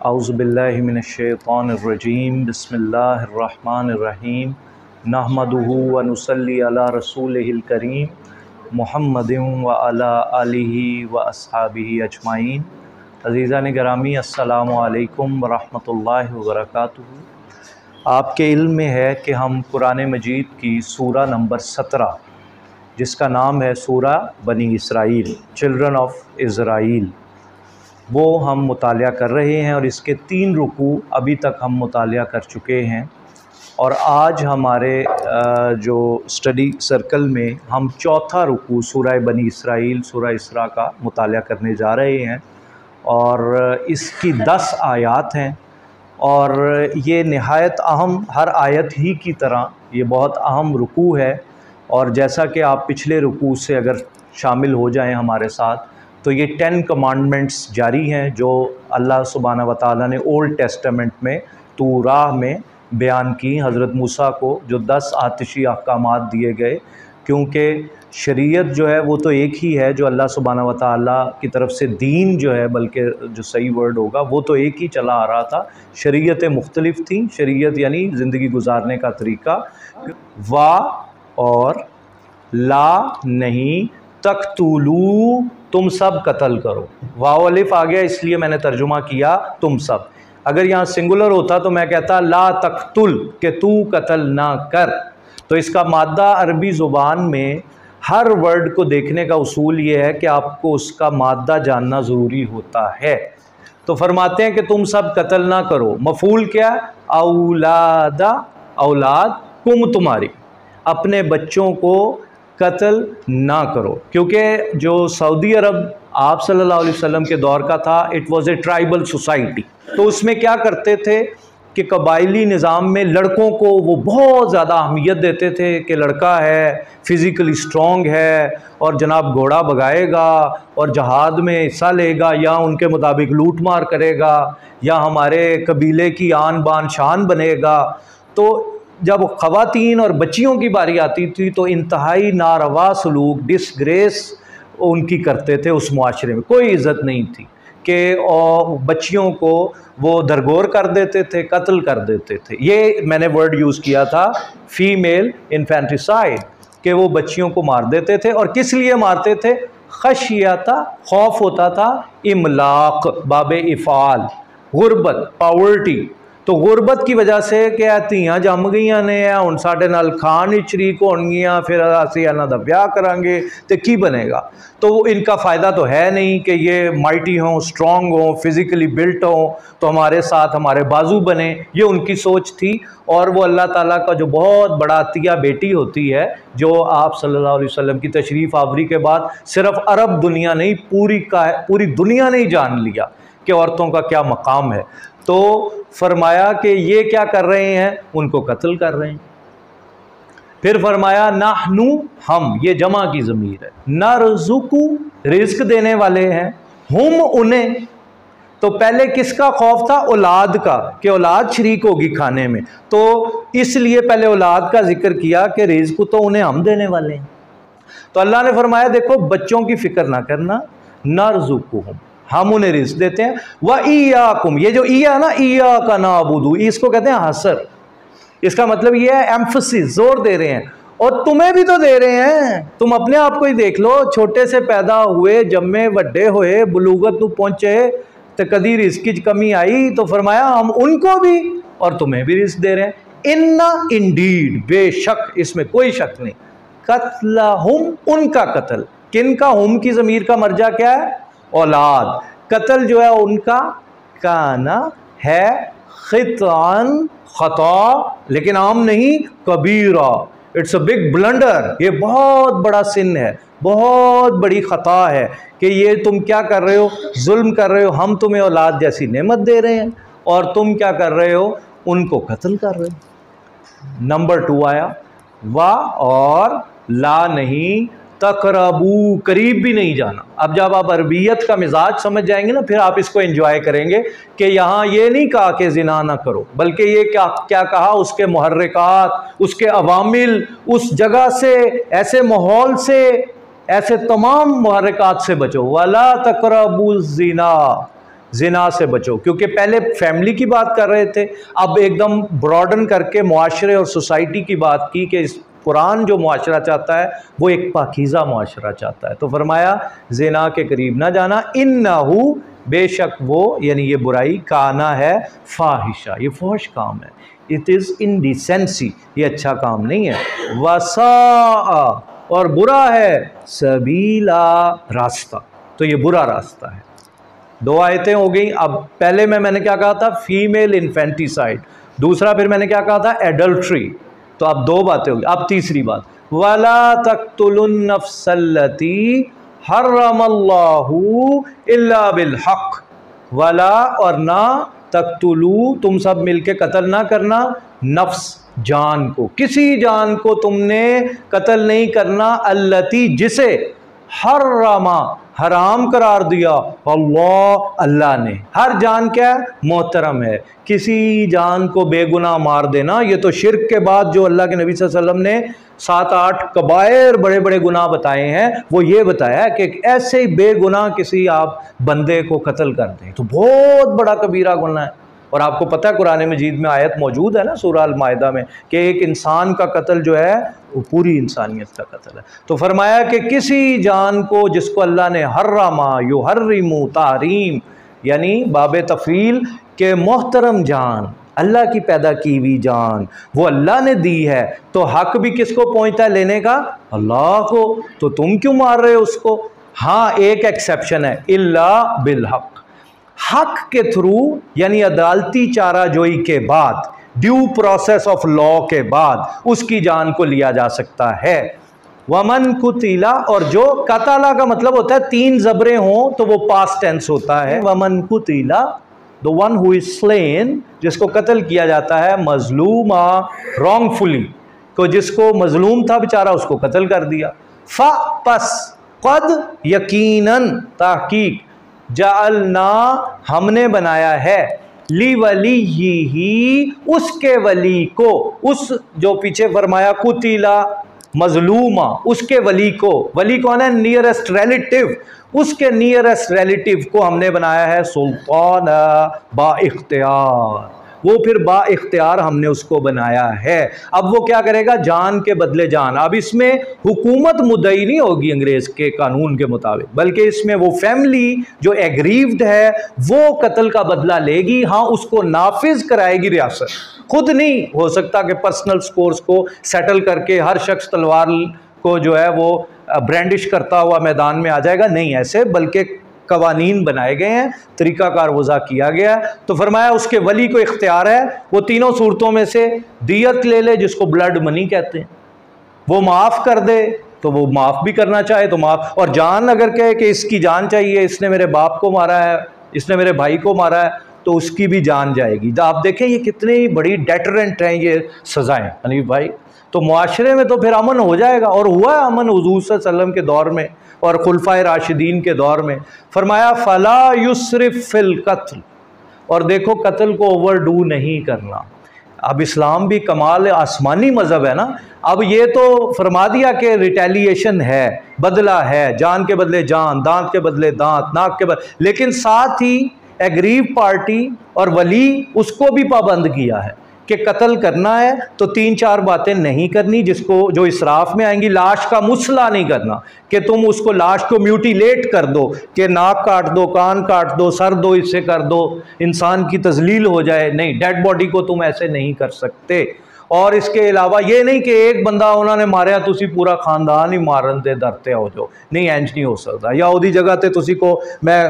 औज़ुबिल्लाहि मिनश्शैतानिर्रजीम बिस्मिल्लाहिर्रहमानिर्रहीम नहमदुहु व नुसल्ली अला रसूलिहिल करीम मुहम्मदिन व अला आलिहि व अस्हाबिहि अजमाइन। अज़ीज़ान गिरामी अस्सलामु अलैकुम व रहमतुल्लाहि व बरकातुहू। आपके इल्म में है कि हम कुरान मजीद की सूरा नंबर 17 जिसका नाम है सूरा बनी इसराइल, चिल्ड्रन ऑफ इज़राइल, वो हम मुतालिया कर रहे हैं और इसके 3 रुकू अभी तक हम मुतालिया कर चुके हैं। और आज हमारे जो स्टडी सर्कल में हम चौथा रुकू सूरा बनी इसराइल, सूरा इसरा का मुतालिया करने जा रहे हैं और इसकी 10 आयत हैं और ये नहायत अहम, हर आयत ही की तरह ये बहुत अहम रुकू है। और जैसा कि आप पिछले रुकू से अगर शामिल हो जाएं हमारे साथ, तो ये 10 कमांडमेंट्स जारी हैं जो अल्लाह सुब्हानहू व तआला ने ओल्ड टेस्टामेंट में तौराह में बयान की हज़रत मूसा को, जो 10 आतिशी अहकामात दिए गए। क्योंकि शरीयत जो है वो तो एक ही है जो अल्लाह सुब्हानहू व तआला की तरफ से, दीन जो है, बल्कि जो सही वर्ड होगा वो तो एक ही चला आ रहा था। शरीयतें मुख्तलिफ थीं। शरीयत यानी ज़िंदगी गुजारने का तरीका। वाह और ला नहीं तक़तुलू, तुम सब कत्ल करो। वाव अलिफ आ गया इसलिए मैंने तर्जुमा किया तुम सब। अगर यहाँ सिंगुलर होता तो मैं कहता ला तक़तुल, कि तू कत्ल ना कर। तो इसका मादा अरबी ज़ुबान में हर वर्ड को देखने का उसूल ये है कि आपको उसका मादा जानना ज़रूरी होता है। तो फरमाते हैं कि तुम सब कत्ल ना करो। मफूल क्या? औलादा, औलाद, कुम तुम्हारी, अपने बच्चों को कत्ल ना करो। क्योंकि जो सऊदी अरब आप सल्लल्लाहु अलैहि वसल्लम के दौर का था, it was a tribal society. तो उसमें क्या करते थे कि कबायली निज़ाम में लड़कों को वो बहुत ज़्यादा अहमियत देते थे कि लड़का है, फ़िज़िकली स्ट्रॉन्ग है और जनाब घोड़ा भगाएगा और जहाद में हिस्सा लेगा, या उनके मुताबिक लूट मार करेगा, या हमारे कबीले की आन बान शान बनेगा। तो जब ख़वातीन और बच्चियों की बारी आती थी तो इंतहाई नारवा सलूक, डिसग्रेस उनकी करते थे। उस मुआशरे में कोई इज़्ज़त नहीं थी कि और बच्चियों को वो दरगोर कर देते थे, कत्ल कर देते थे। ये मैंने वर्ड यूज़ किया था, फ़ीमेल इन्फेंट्रिसाइड, कि वो बच्चियों को मार देते थे। और किस लिए मारते थे? खशियता, खौफ होता था, इमलाक, बाबे इफ़ाल, गुर्बत, पावर्टी। तो गुरबत की वजह से क्या धियाँ जम गई ने हुण साडे नाल खान विच शरीक होणगियां, फिर असीं इन्हां दा ब्याह करांगे तो की बनेगा। तो इनका फ़ायदा तो है नहीं कि ये माइटी हों, स्ट्रॉन्ग हों, फिज़िकली बिल्ट हों तो हमारे साथ हमारे बाजू बने। ये उनकी सोच थी। और वो अल्लाह ताला का जो बहुत बड़ा अतिया बेटी होती है, जो आप सल्लल्लाहु अलैहि वसल्लम की तशरीफ़ आवरी के बाद सिर्फ़ अरब दुनिया नहीं, पूरी दुनिया ने ही जान लिया कि औरतों का क्या मकाम है। तो फरमाया कि ये क्या कर रहे हैं? उनको कत्ल कर रहे हैं। फिर फरमाया नाहनु, हम, ये जमा की ज़मीर है, नरज़ुकु, रिज़्क देने वाले हैं, हम, उन्हें। तो पहले किसका खौफ था? औलाद का, कि औलाद शरीक होगी खाने में। तो इसलिए पहले औलाद का जिक्र किया कि रिज़्क तो उन्हें हम देने वाले हैं। तो अल्लाह ने फरमाया देखो बच्चों की फ़िक्र ना करना, नरज़ुकुहुम, हम उन्हें रिज़्क देते हैं। व इय्याकुम, ये जो इया ना, इया का नाबुदु, इसको कहते हैं हसर। इसका मतलब ये है एम्फसिस, जोर दे रहे हैं। और तुम्हें भी तो दे रहे हैं। तुम अपने आप को ही देख लो, छोटे से पैदा हुए, जम्मे, वड्डे होए, बुलूगत तू पहुंचे तो कदी रिज़्क की कमी आई तो फरमाया हम उनको भी और तुम्हें भी रिज़्क दे रहे हैं। इन्ना, इंडीड, बेशक, इसमें कोई शक नहीं, कत्लहुम, उनका कत्ल। किन का? हुम की ज़मीर का मर्जा क्या है? औलाद। कत्ल जो है उनका, काना, है, खितान, खता, लेकिन आम नहीं, कबीरा, इट्स अ बिग ब्लंडर। ये बहुत बड़ा सिन है, बहुत बड़ी खता है कि ये तुम क्या कर रहे हो? जुल्म कर रहे हो। हम तुम्हें औलाद जैसी नेमत दे रहे हैं और तुम क्या कर रहे हो? उनको कत्ल कर रहे हो। नंबर 2 आया, वाह और ला नहीं तकरबू, करीब भी नहीं जाना। अब जब आप अरबियत का मिजाज समझ जाएंगे ना, फिर आप इसको एंजॉय करेंगे कि यहाँ ये नहीं कहा कि जिना ना करो, बल्कि ये क्या कहा? उसके मुहर्रिकात, उसके अवामिल, उस जगह से, ऐसे माहौल से, ऐसे तमाम मुहर्रिकात से बचो। वला तकरबू जिना, जिना से बचो। क्योंकि पहले फैमिली की बात कर रहे थे, अब एकदम ब्रॉडन करके मुआशरे और सोसाइटी की बात की कि इस कुरान जो मुआशरा चाहता है वो एक पाकीज़ा मुआशरा चाहता है। तो फरमाया जिना के करीब ना जाना, इन्नहु बेशक वो, यानी ये बुराई, काना है फाहिशा, ये फौश काम है, इट इज़ इंडिसेंसी, ये अच्छा काम नहीं है। वसा, और बुरा है, सबीला, रास्ता, तो ये बुरा रास्ता है। दो आयतें हो गई। अब पहले में मैंने क्या कहा था, फीमेल इन्फेंटिसाइड, दूसरा फिर मैंने क्या कहा था, एडल्ट्री। तो अब दो बातें होगी। अब तीसरी बात, वला तक़्तुलुन नफ्सल्लती हर्रमल्लाहु इल्ला बिल हक़, वला, और ना, तक़्तुलू, तुम सब मिलके कत्ल ना करना, नफ्स, जान को, किसी जान को तुमने कत्ल नहीं करना, अल्लती, जिसे, हर्रमा, हराम करार दिया, अल्लाह, अल्लाह ने। हर जान क्या है, मोहतरम है। किसी जान को बेगुनाह मार देना, ये तो शिर्क के बाद जो अल्लाह के नबी सल्लल्लाहु अलैहि वसल्लम ने 7-8 कबायर बड़े बड़े गुनाह बताए हैं, वो ये बताया कि ऐसे ही बेगुनाह किसी आप बंदे को कत्ल कर दें तो बहुत बड़ा कबीरा गुनाह है। और आपको पता है कुरान मजीद में आयत मौजूद है ना सूरह अल माइदा में कि एक इंसान का कत्ल जो है वो पूरी इंसानियत का कत्ल है। तो फरमाया कि किसी जान को जिसको अल्लाह ने हर्रमा युहर्रिमु तारीम, यानी बाबे तफील के मोहतरम जान, अल्लाह की पैदा की हुई जान, वो अल्लाह ने दी है, तो हक भी किसको पहुंचता है लेने का, अल्लाह को। तो तुम क्यों मार रहे हो उसको। हाँ, एक एक्सेप्शन है, इल्ला बिल हक, हक के थ्रू, यानी अदालती चाराजोई के बाद, ड्यू प्रोसेस ऑफ लॉ के बाद उसकी जान को लिया जा सकता है। वमन कुतिला, और जो कतला का मतलब होता है 3 जबरें हों तो वो पास्ट टेंस होता है। वमन कुतिला, the one who is slain, जिसको कत्ल किया जाता है, मजलूमा, रॉन्गफुली, तो जिसको मजलूम था बेचारा उसको कत्ल कर दिया। फा, पस, कद, यकीनन, ताहकीक, जालना, हमने बनाया है, ली वली ही, उसके वली को, उस जो पीछे फरमाया कुतिला मजलूमा, उसके वली को, वली कौन है, नियरेस्ट रिलेटिव, उसके नियरेस्ट रिलेटिव को हमने बनाया है सुल्तान बा इख्तियार, वो फिर बा इख्तियार हमने उसको बनाया है। अब वो क्या करेगा, जान के बदले जान। अब इसमें हुकूमत मुद्दई नहीं होगी अंग्रेज के कानून के मुताबिक, बल्कि इसमें वो फैमिली जो एग्रीव्ड है वो कत्ल का बदला लेगी। हाँ, उसको नाफिज कराएगी रियासत, खुद नहीं हो सकता कि पर्सनल स्कोर्स को सेटल करके हर शख्स तलवार को जो है वो ब्रांडिश करता हुआ मैदान में आ जाएगा, नहीं ऐसे, बल्कि कवानीन बनाए गए हैं, तरीक़ाकार वज़ा किया गया। तो फरमाया उसके वली को इख्तियार है, वो तीनों सूरतों में से दियत ले ले, जिसको ब्लड मनी कहते हैं, वो माफ़ कर दे तो वो माफ़ भी करना चाहे तो माफ़, और जान अगर कहे कि इसकी जान चाहिए, इसने मेरे बाप को मारा है, इसने मेरे भाई को मारा है, तो उसकी भी जान जाएगी। तो आप देखें ये कितनी बड़ी डेटरेंट हैं ये सज़ाएँ हनीफ भाई। तो मुआशरे में तो फिर अमन हो जाएगा, और हुआ अमन हुज़ूर सल्लल्लाहु अलैहि वसल्लम के दौर में और खुलफाए राशिदीन के दौर में। फरमाया फला युस्रिफ फिल कत्ल, और देखो कत्ल को ओवरडू नहीं करना। अब इस्लाम भी कमाल आसमानी मज़हब है ना। अब ये तो फरमा दिया कि रिटेलिएशन है, बदला है, जान के बदले जान, दांत के बदले दांत, नाक के बदले, लेकिन साथ ही एग्रीव पार्टी और वली उसको भी पाबंद किया है कि कत्ल करना है तो 3-4 बातें नहीं करनी, जिसको जो इसराफ में आएंगी। लाश का मुसला नहीं करना कि तुम उसको लाश को म्यूटिलेट कर दो, कि नाक काट दो, कान काट दो, सर दो, इससे कर दो, इंसान की तजलील हो जाए, नहीं, डेड बॉडी को तुम ऐसे नहीं कर सकते। और इसके अलावा ये नहीं कि एक बंदा उन्होंने मारिया तुसी पूरा खानदान ही मारन दे डरते हो जो, नहीं, इंज नहीं हो सकता, या उदी जगह ते तुसी को मैं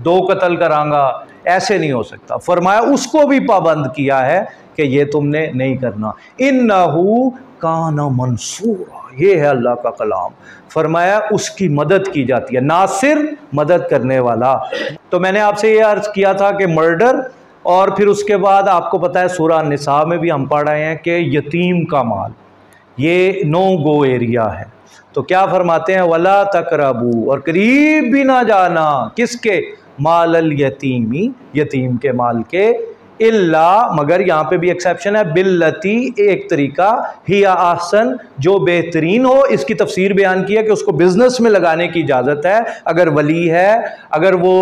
2 कत्ल करांगा, ऐसे नहीं हो सकता। फरमाया उसको भी पाबंद किया है कि ये तुमने नहीं करना। इन्नहु काना मंसूरा, ये है अल्लाह का कलाम। फरमाया उसकी मदद की जाती है, नासिर, मदद करने वाला। तो मैंने आपसे ये अर्ज़ किया था कि मर्डर, और फिर उसके बाद आपको पता है सूरह निसा में भी हम पढ़ रहे हैं कि यतीम का माल ये नो गो एरिया है। तो क्या फरमाते हैं, वला तकरबू, और करीब भी ना जाना, किसके, माल अल यतीमी, यतीम के माल के, इल्ला, मगर यहाँ पे भी एक्सेप्शन है, बिल्लती, एक तरीका, हिया ahsan, जो बेहतरीन हो। इसकी तफसीर बयान किया कि उसको बिजनेस में लगाने की इजाज़त है। अगर वली है, अगर वो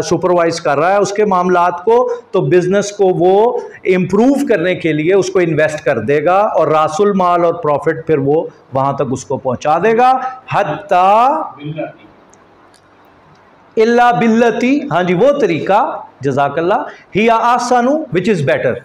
सुपरवाइज कर रहा है उसके मामलात को, तो बिजनेस को वो इम्प्रूव करने के लिए उसको इन्वेस्ट कर देगा और रासुल माल और प्रॉफिट फिर वो वहाँ तक उसको पहुँचा देगा। हत्ता इल्ला बिल्लती, हाँ जी वो तरीका, जज़ाकल्लाह, हिया आसानु विच इज़ बेटर,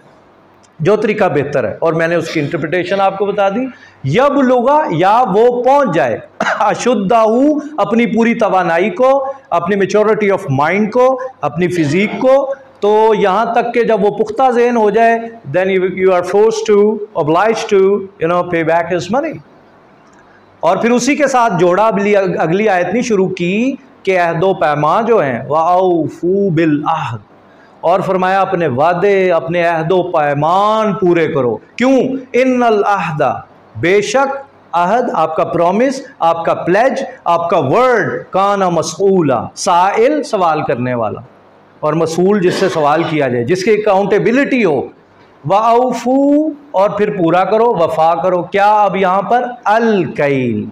जो तरीका बेहतर है। और मैंने उसकी इंटरप्रिटेशन आपको बता दी। यब लोगा, या वो पहुंच जाए, अशुद्धाहू, अपनी पूरी तवानाई को, अपनी मेच्योरिटी ऑफ माइंड को, अपनी फिजिक को, तो यहाँ तक कि जब वो पुख्ता ज़हन हो जाए, then you are forced to, obliged to pay back his money. और फिर उसी के साथ जोड़ा अगली आयत नहीं शुरू की कि अहदो पैमा जो हैं, वाऊफू बिल आहद, और फरमाया अपने वादे, अपने अहदो पैमान पूरे करो। क्यों? इन्नल अहदा, बेशक अहद, आपका प्रॉमिस, आपका प्लेज, आपका वर्ड, काना मसूला, साइल, सवाल करने वाला, और मसूल जिससे सवाल किया जाए, जिसकी अकाउंटेबिलिटी हो। वाऊफू, और फिर पूरा करो, वफा करो। क्या? अब यहाँ पर अल कैल,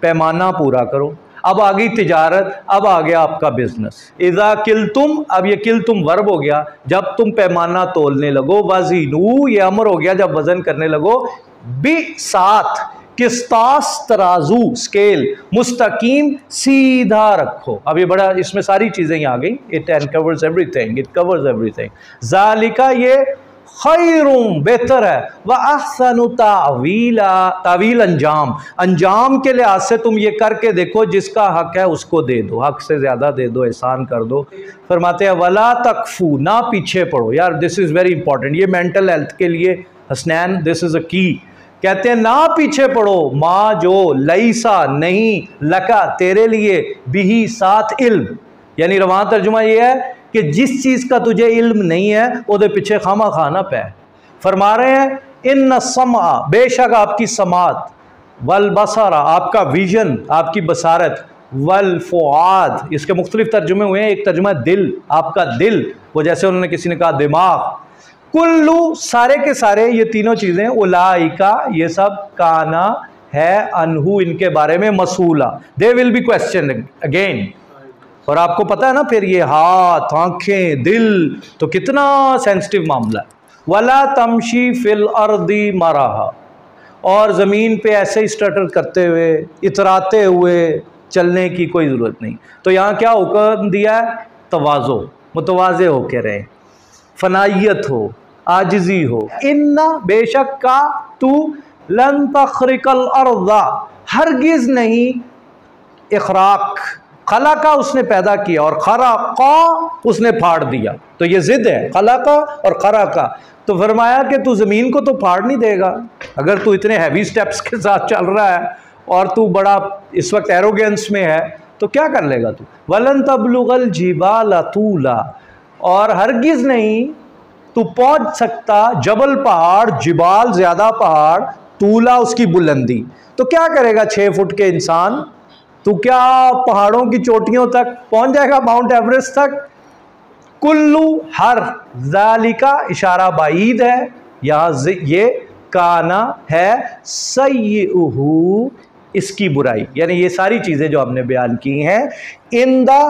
पैमाना पूरा करो। अब आ गई तिजारत, अब आ गया आपका बिजनेस। इज़ा किलतुम, अब ये किलतुम वर्ब हो गया, जब तुम पैमाना तोलने लगो। वज़ीनू, ये अमर हो गया, जब वजन करने लगो। बी, साथ, किस्तास, तराजू, स्केल, मुस्तकीम, सीधा रखो। अब ये बड़ा, इसमें सारी चीज़ें ही आ गई। It covers everything, it covers everything. ज़ालिका, ये खैरुम, बेहतर है, व अहसनु तावीला, तावील, अंजाम, अंजाम के लिहाज से तुम ये करके देखो, जिसका हक है उसको दे दो, हक से ज़्यादा दे दो, एहसान कर दो। फरमाते हैं वला तकफू, ना पीछे पड़ो। यार दिस इज़ वेरी इंपॉर्टेंट, ये मेंटल हेल्थ के लिए हसनैन, दिस इज़ अ की। कहते हैं ना पीछे पड़ो, माँ जो, लईसा, नहीं, लका, तेरे लिए, बिही, साथ, इल्म। यानी रवां तर्जुमा ये है कि जिस चीज़ का तुझे इल्म नहीं है उहदे पीछे खामा खाना पै। फरमा रहे हैं इन समा, बेशक आपकी समात, वल बसरा, आपका विजन, आपकी बसारत, वल फुआद, इसके मुख्तलिफ तर्जुमे हुए हैं। एक तर्जुमा दिल, आपका दिल, वो जैसे उन्होंने किसी ने कहा दिमाग। कुल्लू, सारे के सारे ये तीनों चीज़ें, उलाइका, ये सब, काना है, अनहू, इनके बारे में, मसूला, they will be question again. और आपको पता है ना फिर ये हाथ, आंखें, दिल, तो कितना सेंसिटिव मामला है। वला तमशी फिल अर्दी मराहा, और ज़मीन पे ऐसे ही स्टटर करते हुए, इतराते हुए चलने की कोई ज़रूरत नहीं। तो यहाँ क्या हुक्म दिया है? तवाज़ो, मुतवाज़े होके रहे, फनाइयत हो, आजिज़ी हो। इन्ना, बेशक का, तू, लन तखरिकल अर्दा, हरगिज़ नहीं, इखराक, खला का उसने पैदा किया, और खरा का उसने फाड़ दिया। तो ये जिद है, खला का और खरा का। तो फरमाया कि तू ज़मीन को तो फाड़ नहीं देगा। अगर तू इतने हैवी स्टेप्स के साथ चल रहा है और तू बड़ा इस वक्त एरोगेंस में है, तो क्या कर लेगा तू? वलन तबलुगल जिबाल तूला, और हरगिज़ नहीं तू पहुँच सकता जबल, पहाड़, जिबाल, ज़्यादा पहाड़, तूला, उसकी बुलंदी। तो क्या करेगा 6 फुट के इंसान? तो क्या पहाड़ों की चोटियों तक पहुंच जाएगा, माउंट एवरेस्ट तक? कुल्लू, हर, ज़ालिका, इशारा बाईद है, यहाँ ये काना है, सय्युहु, इसकी बुराई, यानी ये सारी चीज़ें जो हमने बयान की हैं, इंदा,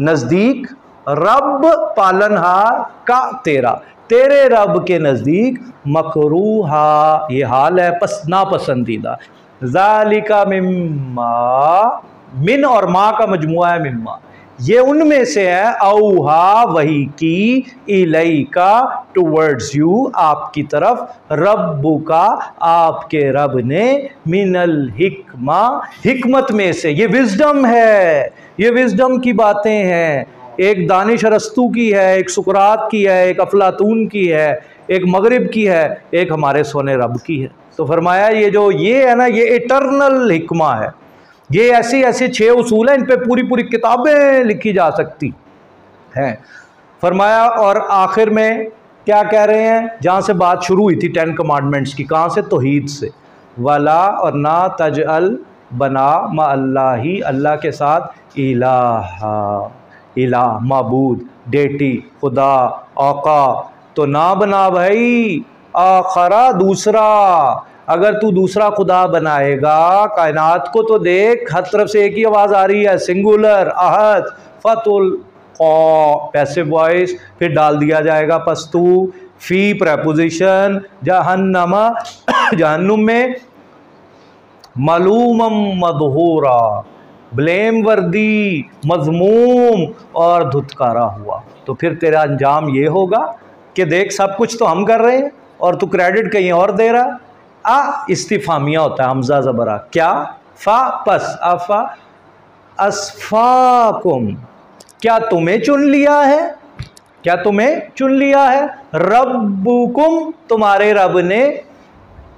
नज़दीक, रब, पालनहार, का, तेरा, तेरे रब के नज़दीक, मकरूहा, ये हाल है, नापसंदीदा। ज़ालिका मिम्मा, मिन और माँ का मजमुआ है, मिम्मा, ये उनमें से है, औहा, वही की, इलैका, टुवर्ड्स यू, आपकी तरफ, रब्बु का, आपके रब ने, मिनल हिकमा, हिकमत में से, ये विजडम है, ये विजडम की बातें हैं। एक दानिश अरस्तू की है, एक सुकरात की है, एक अफलातून की है, एक मगरिब की है, एक हमारे सोने रब की है। तो फरमाया ये जो ये है ना, ये इटरनल हिकमा है, ये ऐसे ऐसे 6 उसूल हैं, इन पे पूरी पूरी किताबें लिखी जा सकती हैं। फरमाया, और आखिर में क्या कह रहे हैं, जहाँ से बात शुरू हुई थी 10 कमांडमेंट्स की, कहाँ से? तौहीद से। वला, और ना, तजअल, बना, मा अल्लाह ही, अल्लाह के साथ, इलाहा, इलाह, माबूद, डेटी, खुदा, आका, तो ना बना भाई आखरा, दूसरा। अगर तू दूसरा खुदा बनाएगा कायनात को तो देख, हर तरफ से एक ही आवाज़ आ रही है, सिंगुलर, अहद, फतुल पैसिव वॉइस, फिर डाल दिया जाएगा पस्तू, फी प्रेपोजिशन, जहन्नमा जहन्नुम में, मलूमम मदहूरा, ब्लेम वर्दी, मजमूम और धुतकारा हुआ। तो फिर तेरा अंजाम ये होगा कि देख सब कुछ तो हम कर रहे हैं और तू क्रेडिट कहीं और दे रहा। इस्तिफामिया होता है, हमजा ज़बरा, क्या, फा पस, अफा अस्फाकुम, क्या तुम्हें चुन लिया है, क्या तुम्हें चुन लिया है, रब्बुकुम, तुम्हारे रब ने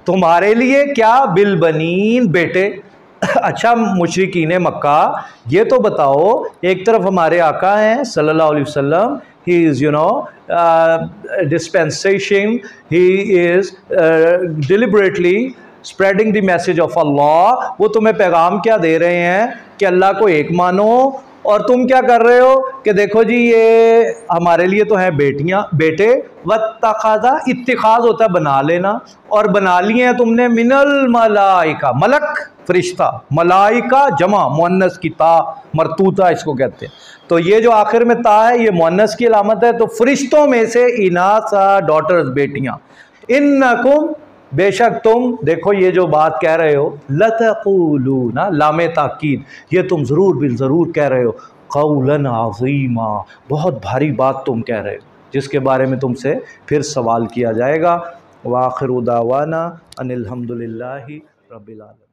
तुम्हारे लिए क्या, बिलबनीन, बेटे। अच्छा मुशरिकीन मक्का, ये तो बताओ, एक तरफ हमारे आका हैं सल्लल्लाहु अलैहि वसल्लम, he is dispensation, he is deliberately spreading the message of Allah। वो तुम्हें पैगाम क्या दे रहे हैं कि अल्लाह को एक मानो, और तुम क्या कर रहे हो कि देखो जी ये हमारे लिए तो हैं बेटियां, बेटे। वत्तखाज़ा, इत्तिखाज़ होता है बना लेना, और बना लिए हैं तुमने मिनल मलाइका, मलक फरिश्ता, मलाइका जमा मुअन्नस की ता, मरतूता इसको कहते हैं। तो ये जो आखिर में ता है ये मुअन्नस की अलामत है। तो फरिश्तों में से इनासा, डॉटर्स, बेटियां। इन्नकुम, बेशक तुम, देखो ये जो बात कह रहे हो, लतक़ूलूना, लामे ताकीद, ये तुम ज़रूर बिल ज़रूर कह रहे हो, क़ौलन अज़ीमा, बहुत भारी बात तुम कह रहे हो, जिसके बारे में तुमसे फिर सवाल किया जाएगा। व आखिरु दावाना अनिल हम्दुलिल्लाहि रब्बिल आलमीन।